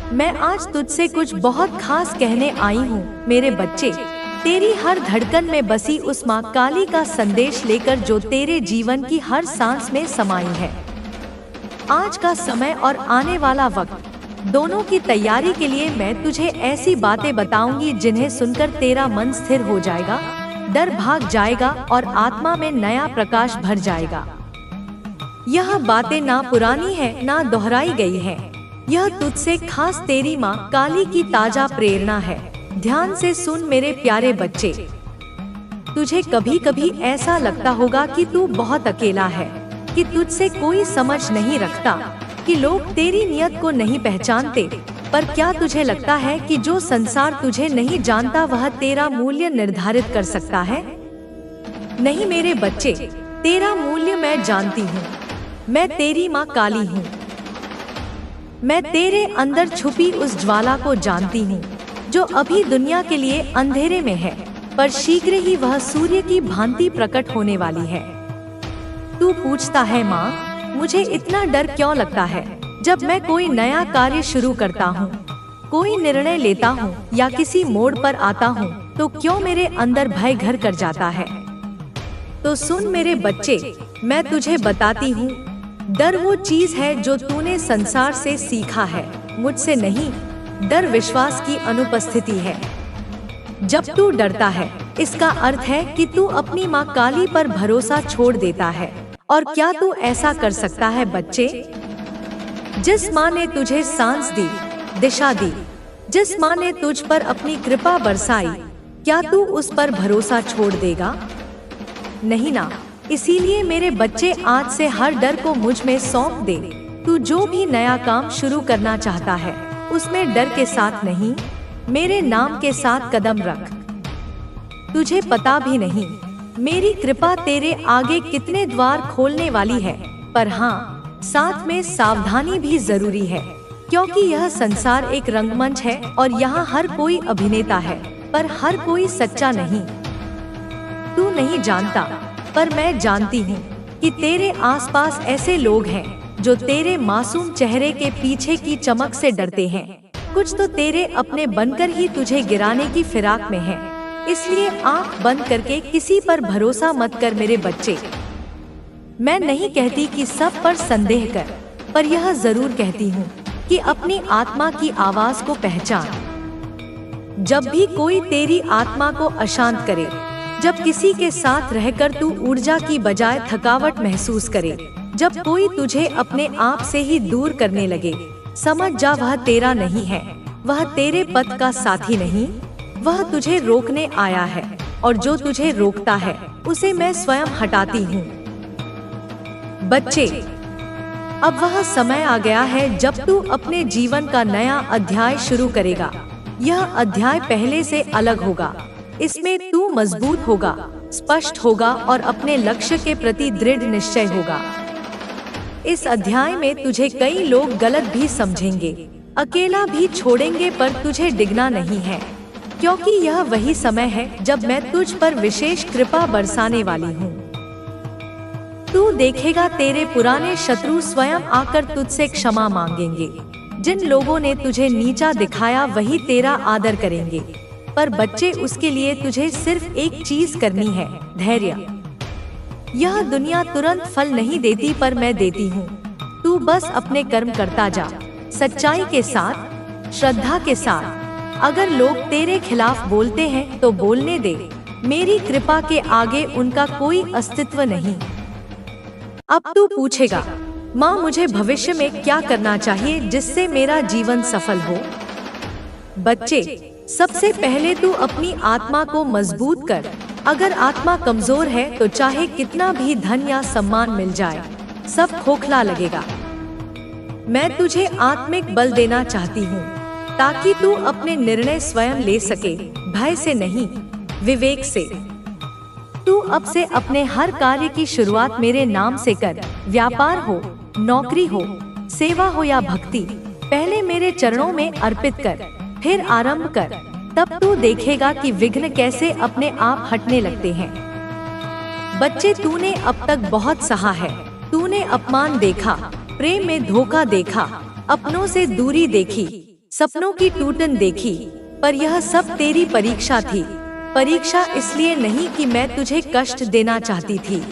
मैं आज तुझसे कुछ बहुत खास कहने आई हूँ मेरे बच्चे। तेरी हर धड़कन में बसी उस माँ काली का संदेश लेकर जो तेरे जीवन की हर सांस में समाई है। आज का समय और आने वाला वक्त दोनों की तैयारी के लिए मैं तुझे ऐसी बातें बताऊंगी जिन्हें सुनकर तेरा मन स्थिर हो जाएगा, डर भाग जाएगा और आत्मा में नया प्रकाश भर जाएगा। यह बातें ना पुरानी है ना दोहराई गई है। यह तुझसे खास तेरी माँ काली की ताजा प्रेरणा है। ध्यान से सुन मेरे प्यारे बच्चे। तुझे कभी कभी ऐसा लगता होगा कि तू बहुत अकेला है, कि तुझसे कोई समझ नहीं रखता, कि लोग तेरी नियत को नहीं पहचानते। पर क्या तुझे लगता है कि जो संसार तुझे नहीं जानता वह तेरा मूल्य निर्धारित कर सकता है? नहीं मेरे बच्चे, तेरा मूल्य मैं जानती हूँ। मैं तेरी माँ काली हूँ। मैं तेरे अंदर छुपी उस ज्वाला को जानती हूँ जो अभी दुनिया के लिए अंधेरे में है, पर शीघ्र ही वह सूर्य की भांति प्रकट होने वाली है। तू पूछता है माँ, मुझे इतना डर क्यों लगता है जब मैं कोई नया कार्य शुरू करता हूँ, कोई निर्णय लेता हूँ या किसी मोड़ पर आता हूँ तो क्यों मेरे अंदर भय घर कर जाता है? तो सुन मेरे बच्चे, मैं तुझे बताती हूँ, डर वो चीज है जो तूने संसार से सीखा है, मुझसे नहीं। डर विश्वास की अनुपस्थिति है। जब तू डरता है इसका अर्थ है कि तू अपनी माँ काली पर भरोसा छोड़ देता है। और क्या तू ऐसा कर सकता है बच्चे? जिस माँ ने तुझे सांस दी, दिशा दी, जिस माँ ने तुझ पर अपनी कृपा बरसाई, क्या तू उस पर भरोसा छोड़ देगा? नहीं ना। इसीलिए मेरे बच्चे, आज से हर डर को मुझ में सौंप दे। तू जो भी नया काम शुरू करना चाहता है उसमें डर के साथ नहीं, मेरे नाम के साथ कदम रख। तुझे पता भी नहीं मेरी कृपा तेरे आगे कितने द्वार खोलने वाली है। पर हाँ, साथ में सावधानी भी जरूरी है, क्योंकि यह संसार एक रंगमंच है और यहाँ हर कोई अभिनेता है, पर हर कोई सच्चा नहीं। तू नहीं जानता, पर मैं जानती हूँ कि तेरे आसपास ऐसे लोग हैं जो तेरे मासूम चेहरे के पीछे की चमक से डरते हैं। कुछ तो तेरे अपने बनकर ही तुझे गिराने की फिराक में हैं। इसलिए आंख बंद करके किसी पर भरोसा मत कर मेरे बच्चे। मैं नहीं कहती कि सब पर संदेह कर, पर यह जरूर कहती हूँ कि अपनी आत्मा की आवाज को पहचान। जब भी कोई तेरी आत्मा को अशांत करे, जब किसी के साथ रहकर तू ऊर्जा की बजाय थकावट महसूस करे, जब कोई तुझे अपने आप से ही दूर करने लगे, समझ जा वह तेरा नहीं है, वह तेरे पथ का साथी नहीं, वह तुझे रोकने आया है। और जो तुझे रोकता है उसे मैं स्वयं हटाती हूँ। बच्चे, अब वह समय आ गया है जब तू अपने जीवन का नया अध्याय शुरू करेगा। यह अध्याय पहले से अलग होगा। इसमें तू मजबूत होगा, स्पष्ट होगा और अपने लक्ष्य के प्रति दृढ़ निश्चय होगा। इस अध्याय में तुझे कई लोग गलत भी समझेंगे, अकेला भी छोड़ेंगे, पर तुझे डिगना नहीं है, क्योंकि यह वही समय है जब मैं तुझ पर विशेष कृपा बरसाने वाली हूँ। तू देखेगा तेरे पुराने शत्रु स्वयं आकर तुझसे क्षमा मांगेंगे। जिन लोगों ने तुझे नीचा दिखाया वही तेरा आदर करेंगे। पर बच्चे, उसके लिए तुझे सिर्फ एक चीज करनी है, धैर्य। यह दुनिया तुरंत फल नहीं देती, पर मैं देती हूँ। तू बस अपने कर्म करता जा, सच्चाई के साथ, श्रद्धा के साथ। अगर लोग तेरे खिलाफ बोलते हैं तो बोलने दे, मेरी कृपा के आगे उनका कोई अस्तित्व नहीं। अब तू पूछेगा, माँ मुझे भविष्य में क्या करना चाहिए जिससे मेरा जीवन सफल हो? बच्चे, सबसे पहले तू अपनी आत्मा को मजबूत कर। अगर आत्मा कमजोर है तो चाहे कितना भी धन या सम्मान मिल जाए, सब खोखला लगेगा। मैं तुझे आत्मिक बल देना चाहती हूँ ताकि तू अपने निर्णय स्वयं ले सके, भय से नहीं, विवेक से। तू अब से अपने हर कार्य की शुरुआत मेरे नाम से कर। व्यापार हो, नौकरी हो, सेवा हो या भक्ति, पहले मेरे चरणों में अर्पित कर, फिर आरंभ कर। तब तू देखेगा कि विघ्न कैसे अपने आप हटने लगते हैं। बच्चे, तूने अब तक बहुत सहा है। तूने अपमान देखा, प्रेम में धोखा देखा, अपनों से दूरी देखी, सपनों की टूटन देखी, पर यह सब तेरी परीक्षा थी। परीक्षा इसलिए नहीं कि मैं तुझे कष्ट देना चाहती थी,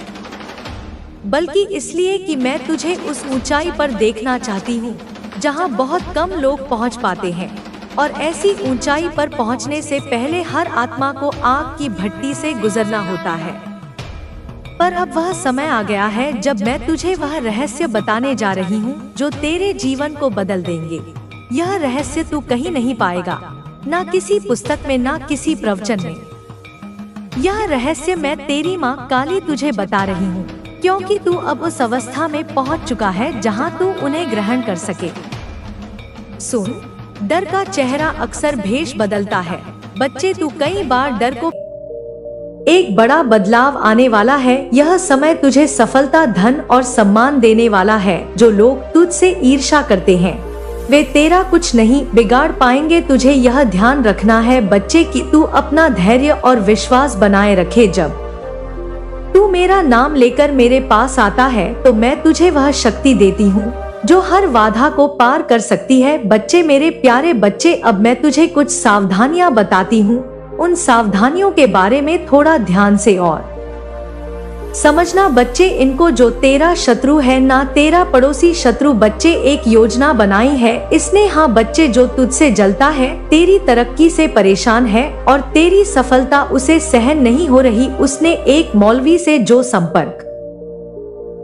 बल्कि इसलिए कि मैं तुझे उस ऊंचाई पर देखना चाहती हूँ जहाँ बहुत कम लोग पहुँच पाते हैं। और ऐसी ऊंचाई पर पहुँचने से पहले हर आत्मा को आग की भट्टी से गुजरना होता है। पर अब वह समय आ गया है जब मैं तुझे वह रहस्य बताने जा रही हूँ जो तेरे जीवन को बदल देंगे। यह रहस्य तू कहीं नहीं पाएगा, ना किसी पुस्तक में, ना किसी प्रवचन में। यह रहस्य मैं तेरी माँ काली तुझे बता रही हूँ, क्योंकि तू अब उस अवस्था में पहुँच चुका है जहाँ तू उन्हें ग्रहण कर सके। सुन, डर का चेहरा अक्सर भेष बदलता है। बच्चे, तू कई बार डर को एक बड़ा बदलाव आने वाला है। यह समय तुझे सफलता, धन और सम्मान देने वाला है। जो लोग तुझसे ईर्ष्या करते हैं वे तेरा कुछ नहीं बिगाड़ पाएंगे। तुझे यह ध्यान रखना है बच्चे कि तू अपना धैर्य और विश्वास बनाए रखे। जब तू मेरा नाम लेकर मेरे पास आता है तो मैं तुझे वह शक्ति देती हूँ जो हर बाधा को पार कर सकती है। बच्चे, मेरे प्यारे बच्चे, अब मैं तुझे कुछ सावधानियां बताती हूँ। उन सावधानियों के बारे में थोड़ा ध्यान से और समझना बच्चे। इनको जो तेरा शत्रु है, ना तेरा पड़ोसी शत्रु। बच्चे, एक योजना बनाई है इसने। हाँ बच्चे, जो तुझसे जलता है, तेरी तरक्की से परेशान है और तेरी सफलता उसे सहन नहीं हो रही, उसने एक मौलवी से जो संपर्क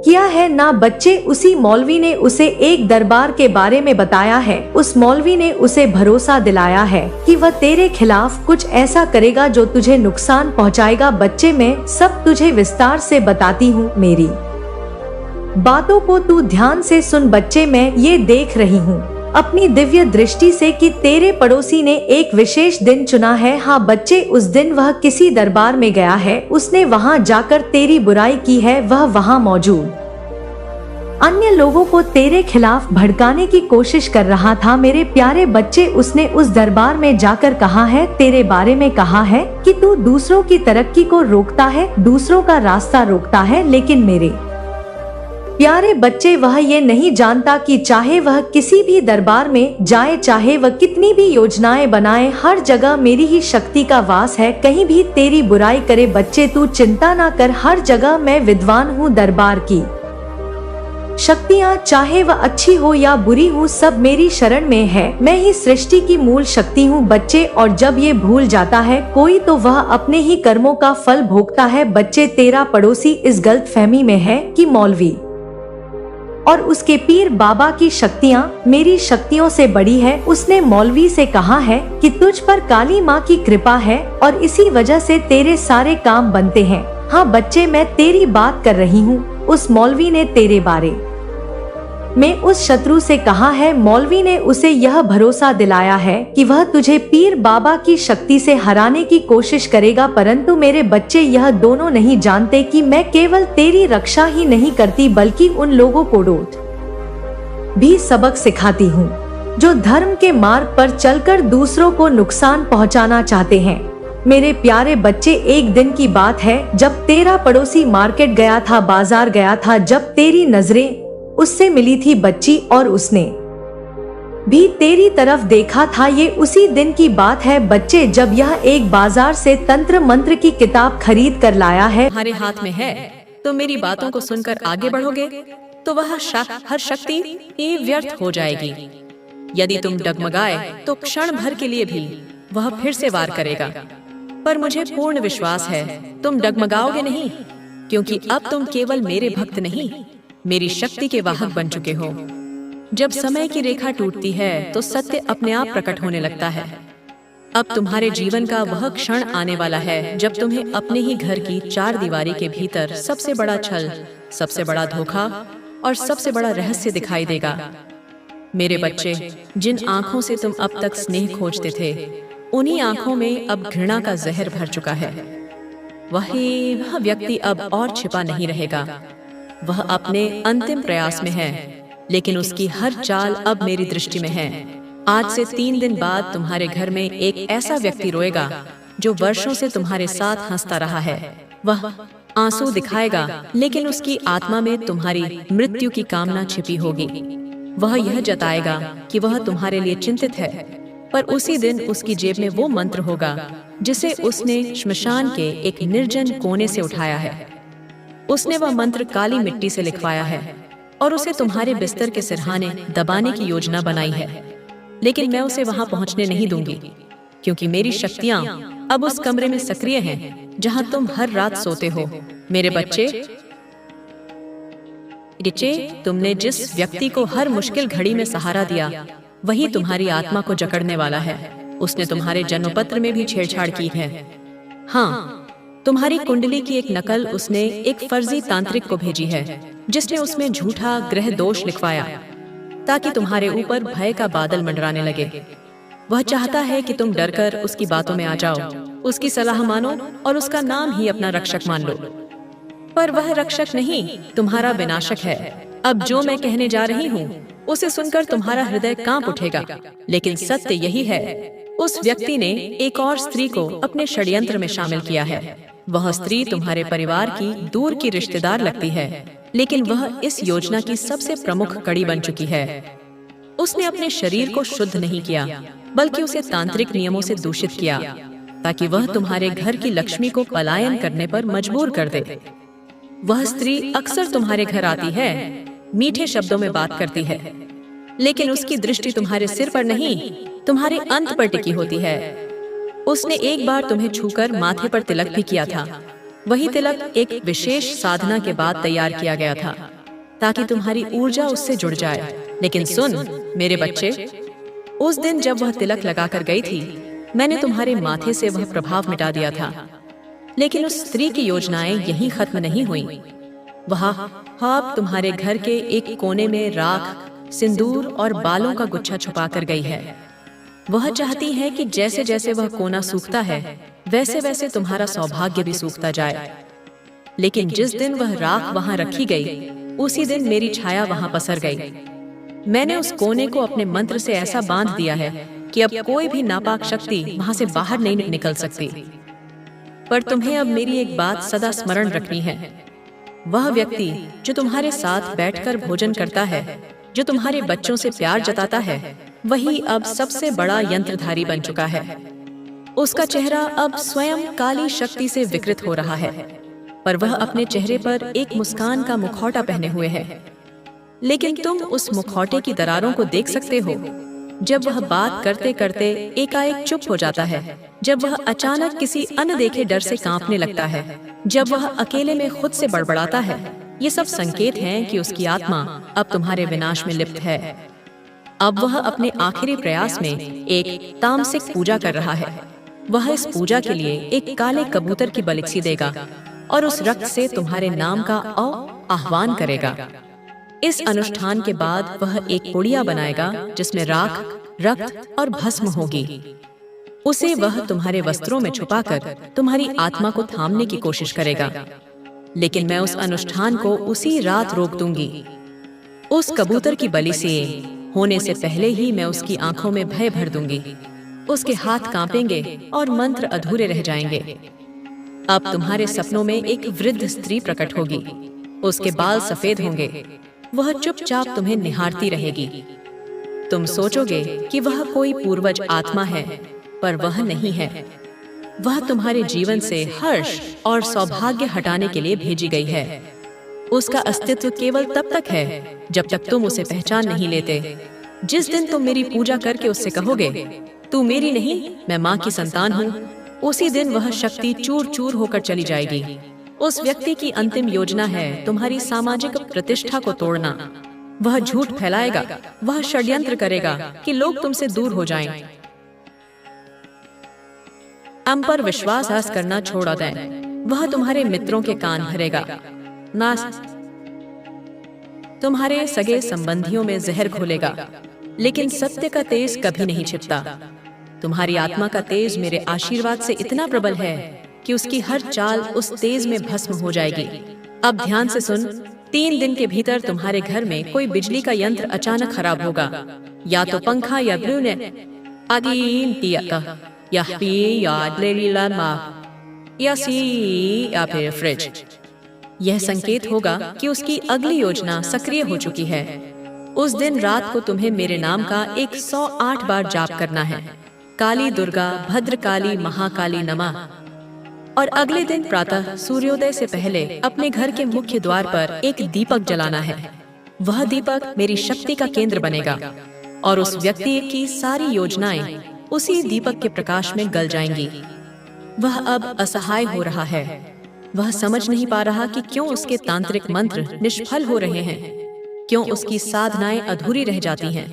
किया है ना बच्चे, उसी मौलवी ने उसे एक दरबार के बारे में बताया है। उस मौलवी ने उसे भरोसा दिलाया है कि वह तेरे खिलाफ कुछ ऐसा करेगा जो तुझे नुकसान पहुंचाएगा। बच्चे, मैं सब तुझे विस्तार से बताती हूँ, मेरी बातों को तू ध्यान से सुन। बच्चे, मैं ये देख रही हूँ अपनी दिव्य दृष्टि से कि तेरे पड़ोसी ने एक विशेष दिन चुना है। हाँ बच्चे, उस दिन वह किसी दरबार में गया है। उसने वहाँ जाकर तेरी बुराई की है। वह वहाँ मौजूद अन्य लोगों को तेरे खिलाफ भड़काने की कोशिश कर रहा था। मेरे प्यारे बच्चे, उसने उस दरबार में जाकर कहा है, तेरे बारे में कहा है कि तू दूसरों की तरक्की को रोकता है, दूसरों का रास्ता रोकता है। लेकिन मेरे प्यारे बच्चे, वह ये नहीं जानता कि चाहे वह किसी भी दरबार में जाए, चाहे वह कितनी भी योजनाएं बनाए, हर जगह मेरी ही शक्ति का वास है। कहीं भी तेरी बुराई करे बच्चे, तू चिंता ना कर, हर जगह मैं विद्वान हूँ। दरबार की शक्तियाँ, चाहे वह अच्छी हो या बुरी हो, सब मेरी शरण में है। मैं ही सृष्टि की मूल शक्ति हूँ बच्चे। और जब ये भूल जाता है कोई तो वह अपने ही कर्मों का फल भोगता है। बच्चे, तेरा पड़ोसी इस गलतफहमी में है कि मौलवी और उसके पीर बाबा की शक्तियाँ मेरी शक्तियों से बड़ी है। उसने मौलवी से कहा है कि तुझ पर काली माँ की कृपा है और इसी वजह से तेरे सारे काम बनते हैं। हाँ बच्चे, मैं तेरी बात कर रही हूँ। उस मौलवी ने तेरे बारे में उस शत्रु से कहा है। मौलवी ने उसे यह भरोसा दिलाया है कि वह तुझे पीर बाबा की शक्ति से हराने की कोशिश करेगा। परंतु मेरे बच्चे, यह दोनों नहीं जानते कि मैं केवल तेरी रक्षा ही नहीं करती बल्कि उन लोगों को डोट भी सबक सिखाती हूँ जो धर्म के मार्ग पर चलकर दूसरों को नुकसान पहुँचाना चाहते हैं। मेरे प्यारे बच्चे, एक दिन की बात है जब तेरा पड़ोसी मार्केट गया था, बाजार गया था, जब तेरी नजरें उससे मिली थी बच्ची और उसने भी तेरी तरफ देखा था। ये उसी दिन की बात है बच्चे जब यह एक बाजार से तंत्र मंत्र की किताब खरीद कर लाया है। हमारे हाथ में है तो मेरी बातों को सुनकर आगे बढ़ोगे तो वह हर शक्ति ही व्यर्थ हो जाएगी। यदि तुम डगमगाए तो क्षण भर के लिए भी वह फिर से वार करेगा। पर मुझे पूर्ण विश्वास है तुम डगमगाओगे नहीं, क्योंकि अब तुम केवल मेरे भक्त नहीं, मेरी शक्ति के वाहक बन चुके हो। जब समय की रेखा टूटती है तो सत्य अपने आप प्रकट होने लगता है। अब तुम्हारे जीवन का वह क्षण आने वाला है जब तुम्हें अपने ही घर की चार दीवारी के भीतर सबसे बड़ा छल, सबसे बड़ा धोखा और सबसे बड़ा रहस्य दिखाई देगा। मेरे बच्चे, जिन आंखों से तुम अब तक स्नेह खोजते थे, उन्हीं आंखों में अब घृणा का जहर भर चुका है। वह व्यक्ति अब और छिपा नहीं रहेगा। वह अपने अंतिम प्रयास में है, लेकिन उसकी हर चाल अब मेरी दृष्टि में है। आज से 3 दिन बाद तुम्हारे घर में एक ऐसा व्यक्ति रोएगा जो वर्षों से तुम्हारे साथ हंसता रहा है। वह आंसू दिखाएगा, लेकिन उसकी आत्मा में तुम्हारी मृत्यु की कामना छिपी होगी। वह यह जताएगा कि वह तुम्हारे लिए चिंतित है, पर उसी दिन उसकी जेब में वो मंत्र होगा जिसे उसने श्मशान के एक निर्जन कोने से उठाया है। उसने वह मंत्र काली मिट्टी से लिखवाया है और उसे तुम्हारे बिस्तर के सिरहाने दबाने की योजना बनाई है। लेकिन मैं उसे वहां पहुंचने नहीं दूंगी, क्योंकि मेरी शक्तियां अब उस कमरे में सक्रिय हैं जहां तुम हर रात सोते हो। मेरे बच्चे, तुमने जिस व्यक्ति को हर मुश्किल घड़ी में सहारा दिया, वही तुम्हारी आत्मा को जकड़ने वाला है। उसने तुम्हारे जन्मपत्र में भी छेड़छाड़ की है। हाँ, तुम्हारी कुंडली की एक नकल उसने एक फर्जी तांत्रिक को भेजी है, जिसने उसमें झूठा ग्रह दोष लिखवाया ताकि तुम्हारे ऊपर भय का बादल मंडराने लगे। वह चाहता है कि तुम डरकर उसकी बातों में आ जाओ, उसकी सलाह मानो और उसका नाम ही अपना रक्षक मान लो। पर वह रक्षक नहीं, तुम्हारा विनाशक है। अब जो मैं कहने जा रही हूँ उसे सुनकर तुम्हारा हृदय कांप उठेगा, लेकिन सत्य यही है, उस व्यक्ति ने एक और स्त्री को अपने षड्यंत्र में शामिल किया है। वह स्त्री तुम्हारे परिवार की दूर की रिश्तेदार लगती है, लेकिन वह इस योजना की सबसे प्रमुख कड़ी बन चुकी है। उसने अपने शरीर को शुद्ध नहीं किया, बल्कि उसे तांत्रिक नियमों से दूषित किया, ताकि वह तुम्हारे घर की लक्ष्मी को पलायन करने पर मजबूर कर दे। वह स्त्री अक्सर तुम्हारे घर आती है, मीठे शब्दों में बात करती है, लेकिन उसकी दृष्टि तुम्हारे सिर पर नहीं, तुम्हारे अंत पर टिकी होती है। उसने एक बार तुम्हें छूकर माथे पर तिलक भी किया था। वही तिलक एक विशेष साधना के बाद तैयार किया गया था, ताकि तुम्हारी ऊर्जा उससे जुड़ जाए। लेकिन सुन मेरे बच्चे, उस दिन जब वह तिलक लगाकर गई थी, मैंने तुम्हारे माथे से वह प्रभाव मिटा दिया था। लेकिन उस स्त्री की योजनाएं यहीं खत्म नहीं हुई। वह अब तुम्हारे घर के एक कोने में राख, सिंदूर और बालों का गुच्छा छुपा कर गई है। वह चाहती है कि जैसे जैसे वह कोना सूखता है, वैसे वैसे तुम्हारा सौभाग्य भी सूखता जाए। लेकिन जिस दिन वह राख वहां रखी गई, उसी दिन मेरी छाया वहां पसर गई। मैंने उस कोने को अपने मंत्र से ऐसा बांध दिया है कि अब कोई भी नापाक शक्ति वहां से बाहर नहीं निकल सकती। पर तुम्हें अब मेरी एक बात सदा स्मरण रखनी है। वह व्यक्ति जो तुम्हारे साथ बैठकर भोजन करता है, जो तुम्हारे बच्चों से प्यार जताता है, वही अब सबसे बड़ा यंत्रधारी बन चुका है। उसका चेहरा अब स्वयं काली शक्ति से विकृत हो रहा है, पर वह अपने चेहरे पर एक मुस्कान का मुखौटा पहने हुए है। लेकिन तुम उस मुखौटे की दरारों को देख सकते हो। जब वह बात करते करते एकाएक चुप हो जाता है, जब वह अचानक किसी अनदेखे डर से कांपने लगता है, जब वह अकेले में खुद से बड़बड़ाता है, ये सब संकेत हैं कि उसकी आत्मा अब तुम्हारे विनाश में लिप्त है। अब वह अपने आखिरी प्रयास में एक तामसिक पूजा कर रहा है। वह इस पूजा के लिए एक काले कबूतर की बलिक्सी देगा और उस रक्त से तुम्हारे नाम का आह्वान करेगा। इस अनुष्ठान के बाद वह एक पुड़िया बनाएगा जिसमें राख, रक्त और भस्म होगी। उसे वह तुम्हारे वस्त्रों में छुपाकर तुम्हारी आत्मा को थामने की कोशिश करेगा। लेकिन मैं उस अनुष्ठान को उसी रात रोक दूंगी। उस कबूतर की बलि से होने से पहले ही मैं उसकी आंखों में भय भर दूंगी। उसके हाथ कांपेंगे और मंत्र अधूरे रह जाएंगे। अब तुम्हारे सपनों में एक वृद्ध स्त्री प्रकट होगी। उसके बाल सफेद होंगे। वह चुपचाप तुम्हें निहारती रहेगी। तुम सोचोगे कि वह कोई पूर्वज आत्मा है, पर वह नहीं है। वह तुम्हारे जीवन से हर्ष और सौभाग्य हटाने के लिए भेजी गई है। उसका अस्तित्व केवल तब तक है जब तक तुम उसे पहचान नहीं लेते। जिस दिन तुम मेरी पूजा करके उससे कहोगे, तू मेरी नहीं, मैं माँ की संतान हूँ, उसी दिन वह शक्ति चूर चूर होकर चली जाएगी। उस व्यक्ति की अंतिम योजना है तुम्हारी सामाजिक प्रतिष्ठा को तोड़ना। वह झूठ फैलाएगा, वह षड्यंत्र करेगा कि लोग तुमसे दूर हो जाएं। हम पर विश्वास करना छोड़ दें। वह तुम्हारे मित्रों के कान भरेगा, तुम्हारे सगे संबंधियों में जहर घोलेगा। लेकिन सत्य का तेज कभी नहीं छिपता। तुम्हारी आत्मा का तेज मेरे आशीर्वाद से इतना प्रबल है कि उसकी हर चाल उस तेज में भस्म हो जाएगी। अब ध्यान से सुन, 3 दिन के भीतर तुम्हारे घर में कोई बिजली का यंत्र अचानक खराब होगा, या तो पंखा या या फिर फ्रिज। यह संकेत होगा कि उसकी अगली योजना सक्रिय हो चुकी है। उस दिन रात को तुम्हें मेरे नाम का 108 बार जाप करना है, काली दुर्गा भद्रकाली महाकाली नमः। और अगले दिन प्रातः सूर्योदय से पहले अपने घर के मुख्य द्वार पर एक दीपक जलाना है। वह दीपक मेरी शक्ति का केंद्र बनेगा और उस व्यक्ति की सारी योजनाएं उसी दीपक के प्रकाश में गल जाएंगी। वह अब असहाय हो रहा है। वह समझ नहीं पा रहा कि क्यों उसके तांत्रिक मंत्र निष्फल हो रहे हैं, क्यों उसकी साधनाएं अधूरी रह जाती हैं।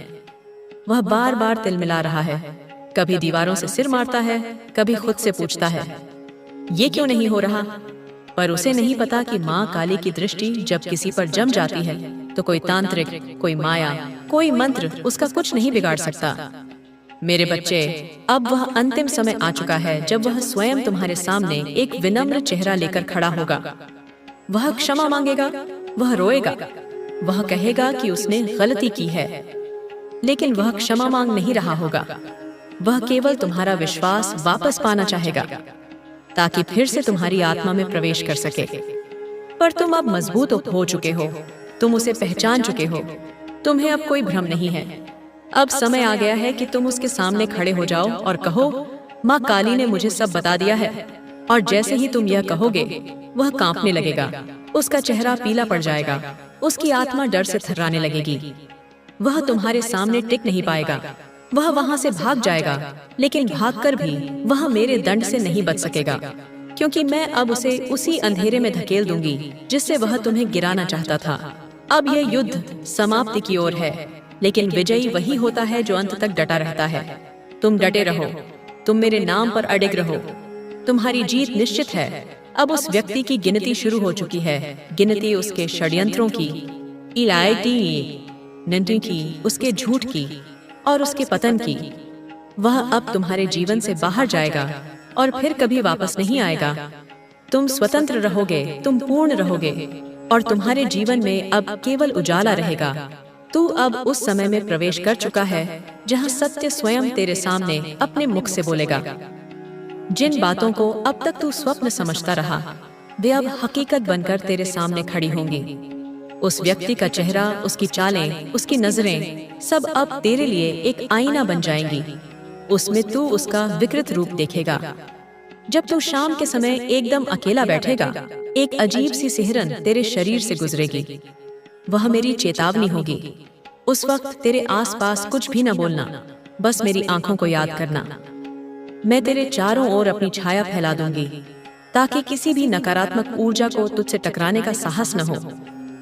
वह बार बार तिलमिला रहा है, कभी दीवारों से सिर मारता है, कभी खुद से पूछता है ये क्यों नहीं हो रहा। पर उसे नहीं पता कि माँ काली की दृष्टि जब किसी पर जम जाती है तो कोई तांत्रिक, कोई माया, कोई मंत्र उसका कुछ नहीं बिगाड़ सकता। मेरे बच्चे, अब वह अंतिम समय आ चुका है जब वह स्वयं तुम्हारे सामने एक विनम्र चेहरा लेकर खड़ा होगा। वह क्षमा मांगेगा, वह रोएगा, वह कहेगा कि उसने गलती की है, लेकिन वह क्षमा मांग नहीं रहा होगा। वह केवल तुम्हारा विश्वास वापस पाना चाहेगा ताकि फिर से तुम्हारी आत्मा में प्रवेश कर सके। पर तुम अब मजबूत हो चुके हो, तुम उसे पहचान चुके हो, तुम्हें अब कोई भ्रम नहीं है। अब समय आ गया है कि तुम उसके सामने खड़े हो जाओ और कहो, माँ काली ने मुझे सब बता दिया है। और जैसे ही तुम यह कहोगे, वह कांपने लगेगा, उसका चेहरा पीला पड़ जाएगा, उसकी आत्मा डर से थर्राने लगेगी। वह तुम्हारे सामने टिक नहीं पाएगा, वह वहां से भाग जाएगा, लेकिन भागकर भी वह मेरे दंड से नहीं बच सकेगा, क्योंकि मैं अब उसे उसी अंधेरे में धकेल दूंगी जिससे वह तुम्हें गिराना चाहता था। अब यह युद्ध समाप्ति की ओर है, लेकिन विजयी वही होता है जो अंत तक डटा रहता है। तुम डटे रहो, तुम मेरे नाम पर अडिग रहो, तुम्हारी जीत निश्चित है। अब उस व्यक्ति की गिनती शुरू हो चुकी है, गिनती उसके षड्यंत्रों की, इलायती नंटी की, उसके झूठ की और उसके पतन की। वह अब तुम्हारे जीवन से बाहर जाएगा और फिर कभी वापस नहीं आएगा। तुम स्वतंत्र रहोगे, तुम पूर्ण रहोगे और तुम्हारे जीवन में अब केवल उजाला रहेगा। तू अब उस समय में प्रवेश कर चुका है जहां सत्य स्वयं तेरे सामने अपने मुख से बोलेगा। जिन बातों को अब तक तू स्वप्न समझता रहा, वे अब हकीकत बनकर तेरे सामने खड़ी होंगी। उस व्यक्ति का चेहरा, उसकी चालें, उसकी नजरें सब अब तेरे लिए एक आईना बन जाएंगी। उसमें तू उसका विकृत रूप देखेगा। जब तू शाम के समय एकदम अकेला बैठेगा, एक अजीब सी सिहरन तेरे शरीर से गुजरेगी। वह मेरी चेतावनी होगी। उस वक्त तेरे आसपास कुछ भी न बोलना, बस मेरी आंखों को याद करना। मैं तेरे चारों ओर अपनी छाया फैला दूंगी ताकि किसी भी नकारात्मक ऊर्जा को तुझसे टकराने का साहस न हो।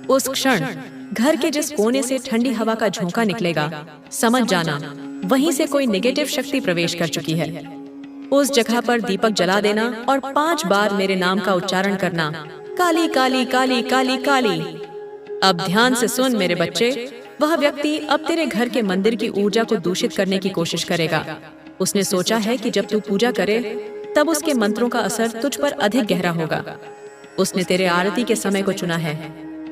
उस क्षण घर के जिस कोने से ठंडी हवा का झोंका निकलेगा, समझ जाना वहीं से कोई नेगेटिव शक्ति प्रवेश कर चुकी है। उस जगह पर दीपक जला देना और 5 बार मेरे नाम का उच्चारण करना, काली काली काली काली काली। अब ध्यान से सुन मेरे बच्चे, वह व्यक्ति अब तेरे घर के मंदिर की ऊर्जा को दूषित करने की कोशिश करेगा। उसने सोचा है कि जब तू पूजा करे तब उसके मंत्रों का असर तुझ पर अधिक गहरा होगा। उसने तेरे आरती के समय को चुना है,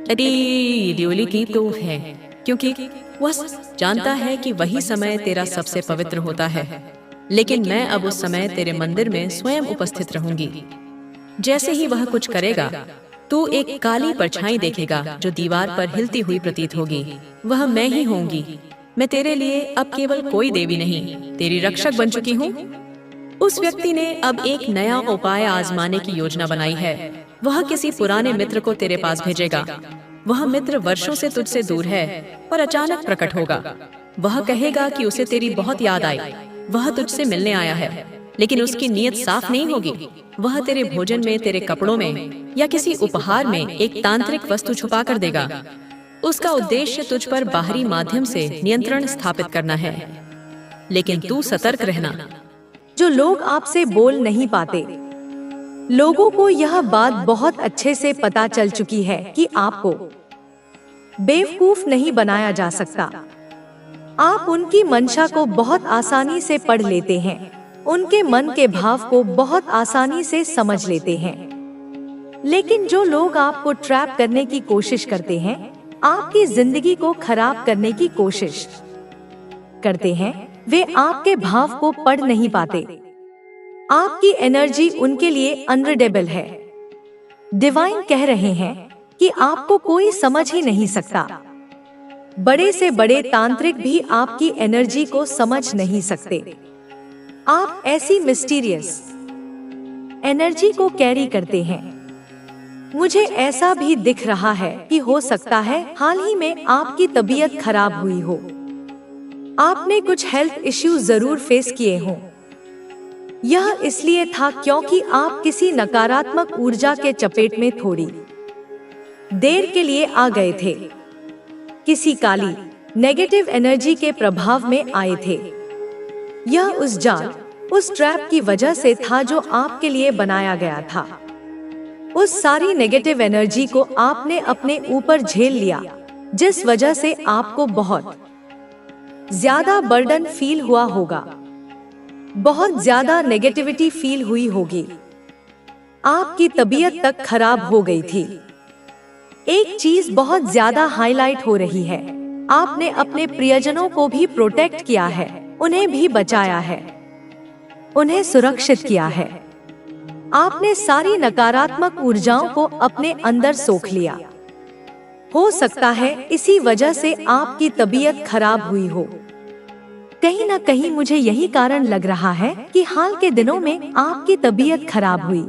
दियोली की तो है, क्योंकि वह जानता है कि वही समय तेरा सबसे पवित्र होता है। लेकिन मैं अब उस समय तेरे मंदिर में स्वयं उपस्थित रहूंगी। जैसे ही वह कुछ करेगा, तू एक काली परछाई देखेगा जो दीवार पर हिलती हुई प्रतीत होगी। वह मैं ही होंगी। मैं तेरे लिए अब केवल कोई देवी नहीं, तेरी रक्षक बन चुकी हूँ। उस व्यक्ति ने अब एक नया उपाय आजमाने की योजना बनाई है। वह किसी पुराने मित्र को तेरे पास भेजेगा। वह मित्र वर्षों से तुझसे दूर है, पर अचानक प्रकट होगा। वह कहेगा कि उसे तेरी बहुत याद आई। वह तुझसे मिलने आया है, लेकिन उसकी नीयत साफ नहीं होगी। वह तेरे भोजन में, तेरे कपड़ों में या किसी उपहार में एक तांत्रिक वस्तु छुपा कर देगा। उसका उद्देश्य तुझ पर बाहरी माध्यम से नियंत्रण स्थापित करना है। लेकिन तू सतर्क रहना। जो लोग आपसे बोल नहीं पाते, लोगों को यह बात बहुत अच्छे से पता चल चुकी है कि आपको बेवकूफ नहीं बनाया जा सकता। आप उनकी मंशा को बहुत आसानी से पढ़ लेते हैं, उनके मन के भाव को बहुत आसानी से समझ लेते हैं। लेकिन जो लोग आपको ट्रैप करने की कोशिश करते हैं, आपकी जिंदगी को खराब करने की कोशिश करते हैं, वे आपके भाव को पढ़ नहीं पाते। आपकी एनर्जी उनके लिए अनरीडेबल है। डिवाइन कह रहे हैं कि आपको कोई समझ ही नहीं सकता। बड़े से बड़े तांत्रिक भी आपकी एनर्जी को समझ नहीं सकते। आप ऐसी मिस्टीरियस एनर्जी को कैरी करते हैं। मुझे ऐसा भी दिख रहा है कि हो सकता है हाल ही में आपकी तबीयत खराब हुई हो। आपने कुछ हेल्थ इश्यूज जरूर फेस किए हों। यह इसलिए था क्योंकि आप किसी नकारात्मक ऊर्जा के चपेट में थोड़ी देर के लिए आ गए थे। किसी काली नेगेटिव एनर्जी के प्रभाव में आए थे। यह उस जाल, उस ट्रैप की वजह से था जो आपके लिए बनाया गया था। उस सारी नेगेटिव एनर्जी को आपने अपने ऊपर झेल लिया, जिस वजह से आपको बहुत ज्यादा बर्डन फील हुआ होगा, बहुत ज्यादा नेगेटिविटी फील हुई होगी। आपकी तबीयत तक खराब हो गई थी। एक चीज बहुत ज्यादा हाईलाइट हो रही है, आपने अपने प्रियजनों को भी प्रोटेक्ट किया है, उन्हें भी बचाया है, उन्हें सुरक्षित किया है। आपने सारी नकारात्मक ऊर्जाओं को अपने अंदर सोख लिया। हो सकता है इसी वजह से आपकी तबीयत खराब हुई हो। कहीं ना कहीं मुझे यही कारण लग रहा है कि हाल के दिनों में आपकी तबीयत खराब हुई।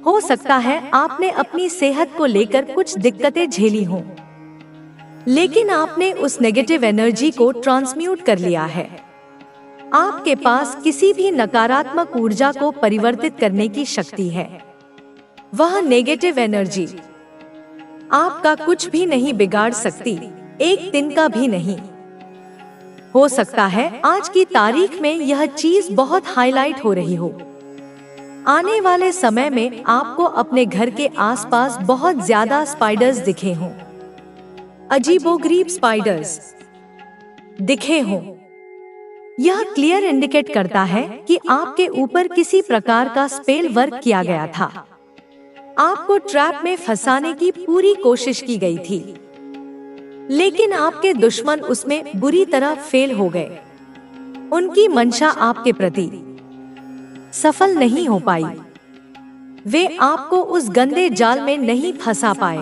हो सकता है आपने अपनी सेहत को लेकर कुछ दिक्कतें झेली हों, लेकिन आपने उस नेगेटिव एनर्जी को ट्रांसम्यूट कर लिया है। आपके पास किसी भी नकारात्मक ऊर्जा को परिवर्तित करने की शक्ति है। वह नेगेटिव एनर्जी आपका कुछ भी नहीं बिगाड़ सकती, एक दिन का भी नहीं। हो सकता है आज की तारीख में यह चीज बहुत हाईलाइट हो रही हो। आने वाले समय में आपको अपने घर के आसपास बहुत ज्यादा स्पाइडर्स दिखे हों, अजीबोगरीब स्पाइडर्स दिखे हों। यह क्लियर इंडिकेट करता है कि आपके ऊपर किसी प्रकार का स्पेल वर्क किया गया था। आपको ट्रैप में फंसाने की पूरी कोशिश की गई थी, लेकिन आपके दुश्मन उसमें बुरी तरह फेल हो गए। उनकी मंशा आपके प्रति सफल नहीं हो पाई। वे आपको उस गंदे जाल में नहीं फंसा पाए।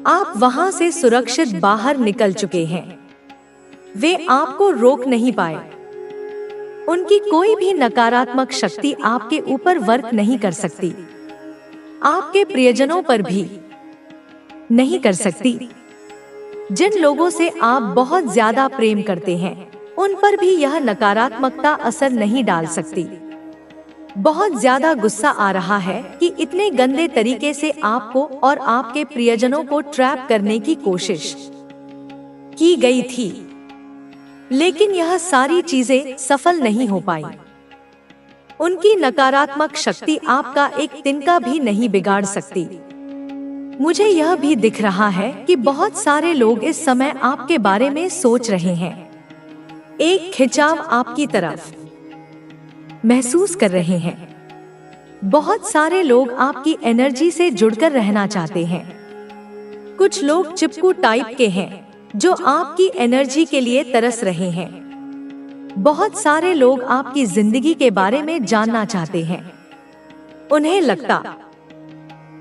आप वहां से सुरक्षित बाहर निकल चुके हैं। वे आपको रोक नहीं पाए। उनकी कोई भी नकारात्मक शक्ति आपके ऊपर वर्क नहीं कर सकती, आपके प्रियजनों पर भी नहीं कर सकती। जिन लोगों से आप बहुत ज्यादा प्रेम करते हैं, उन पर भी यह नकारात्मकता असर नहीं डाल सकती। बहुत ज्यादा गुस्सा आ रहा है कि इतने गंदे तरीके से आपको और आपके प्रियजनों को ट्रैप करने की कोशिश की गई थी, लेकिन यह सारी चीजें सफल नहीं हो पाई। उनकी नकारात्मक शक्ति आपका एक तिनका भी नहीं बिगाड़ सकती। मुझे यह भी दिख रहा है कि बहुत सारे लोग इस समय आपके बारे में सोच रहे हैं। एक खिंचाव आपकी तरफ महसूस कर रहे हैं। बहुत सारे लोग आपकी एनर्जी से जुड़कर रहना चाहते हैं। कुछ लोग चिपकू टाइप के हैं जो आपकी एनर्जी के लिए तरस रहे हैं। बहुत सारे लोग आपकी जिंदगी के बारे में जानना चाहते हैं। उन्हें लगता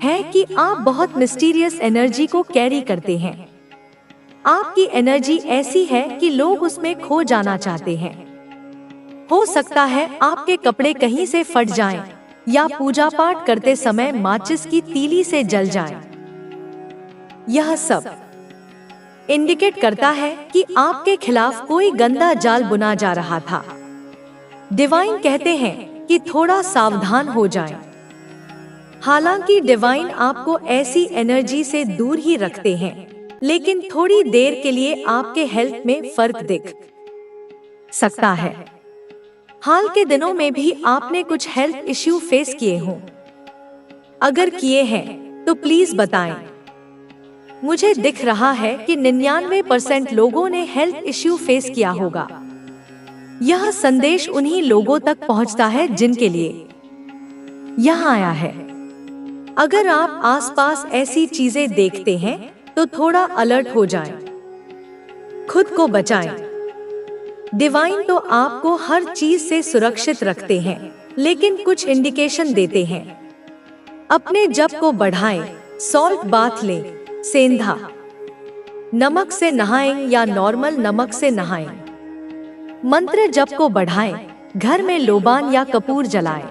है कि आप बहुत मिस्टीरियस एनर्जी को कैरी करते हैं। आपकी एनर्जी ऐसी है कि लोग उसमें खो जाना चाहते हैं। हो सकता है आपके कपड़े कहीं से फट जाएं, या पूजा पाठ करते समय माचिस की तीली से जल जाएं। यह सब इंडिकेट करता है कि आपके खिलाफ कोई गंदा जाल बुना जा रहा था। डिवाइन कहते हैं कि थोड़ा सावधान हो जाएं। हालांकि डिवाइन आपको ऐसी एनर्जी से दूर ही रखते हैं, लेकिन थोड़ी देर के लिए आपके हेल्थ में फर्क दिख सकता है। हाल के दिनों में भी आपने कुछ हेल्थ इश्यू फेस किए हों। अगर किए हैं तो प्लीज बताएं। मुझे दिख रहा है कि 99% लोगों ने हेल्थ इश्यू फेस किया होगा। यह संदेश उन्हीं लोगों तक पहुंचता है जिनके लिए यह आया है। अगर आप आसपास ऐसी चीजें देखते हैं तो थोड़ा अलर्ट हो जाएं, खुद को बचाएं। डिवाइन तो आपको हर चीज से सुरक्षित रखते हैं, लेकिन कुछ इंडिकेशन देते हैं। अपने जप को बढ़ाएं, सॉल्ट बाथ लें, सेंधा नमक से नहाएं या नॉर्मल नमक से नहाएं। मंत्र जप को बढ़ाएं, घर में लोबान या कपूर जलाएं।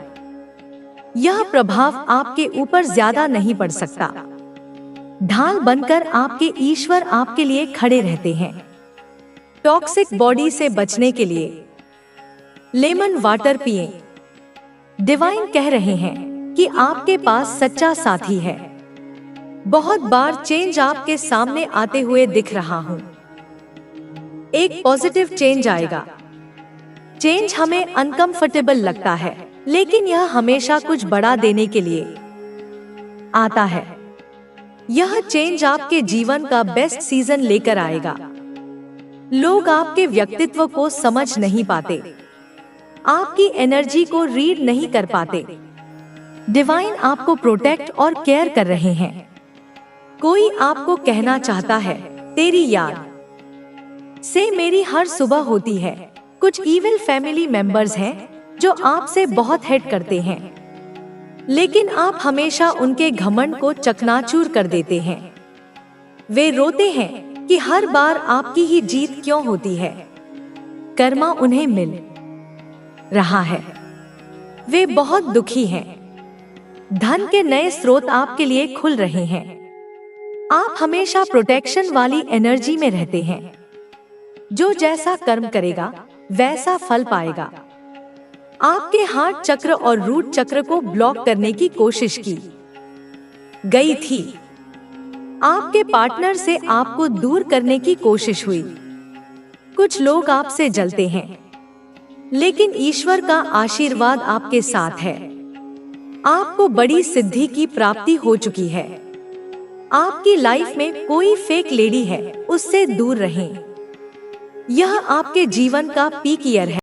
यह प्रभाव आपके ऊपर ज्यादा नहीं पड़ सकता। ढाल बनकर आपके ईश्वर आपके लिए खड़े रहते हैं। टॉक्सिक बॉडी से बचने के लिए लेमन वाटर पिएं। डिवाइन कह रहे हैं कि आपके पास सच्चा साथी है। बहुत बार चेंज आपके सामने आते हुए दिख रहा हूं। एक पॉजिटिव चेंज आएगा। चेंज हमें अनकंफर्टेबल लगता है, लेकिन यह हमेशा कुछ बड़ा देने के लिए आता है। यह चेंज आपके जीवन का बेस्ट सीजन लेकर आएगा। लोग आपके व्यक्तित्व को समझ नहीं पाते, आपकी एनर्जी को रीड नहीं कर पाते। डिवाइन आपको प्रोटेक्ट और केयर कर रहे हैं। कोई आपको कहना चाहता है, तेरी याद से मेरी हर सुबह होती है। कुछ इविल फैमिली मेंबर्स हैं जो आपसे बहुत हेट करते हैं, लेकिन आप हमेशा उनके घमंड को चकनाचूर कर देते हैं। वे रोते हैं कि हर बार आपकी ही जीत क्यों होती है। कर्मा उन्हें मिल रहा है। वे बहुत दुखी हैं। धन के नए स्रोत आपके लिए खुल रहे हैं। आप हमेशा प्रोटेक्शन वाली एनर्जी में रहते हैं। जो जैसा कर्म करेगा वैसा फल पाएगा। आपके हार्ट चक्र और रूट चक्र को ब्लॉक करने की कोशिश की गई थी। आपके पार्टनर से आपको दूर करने की कोशिश हुई। कुछ लोग आपसे जलते हैं, लेकिन ईश्वर का आशीर्वाद आपके साथ है। आपको बड़ी सिद्धि की प्राप्ति हो चुकी है। आपकी लाइफ में कोई फेक लेडी है, उससे दूर रहें। यह आपके जीवन का पीक ईयर है।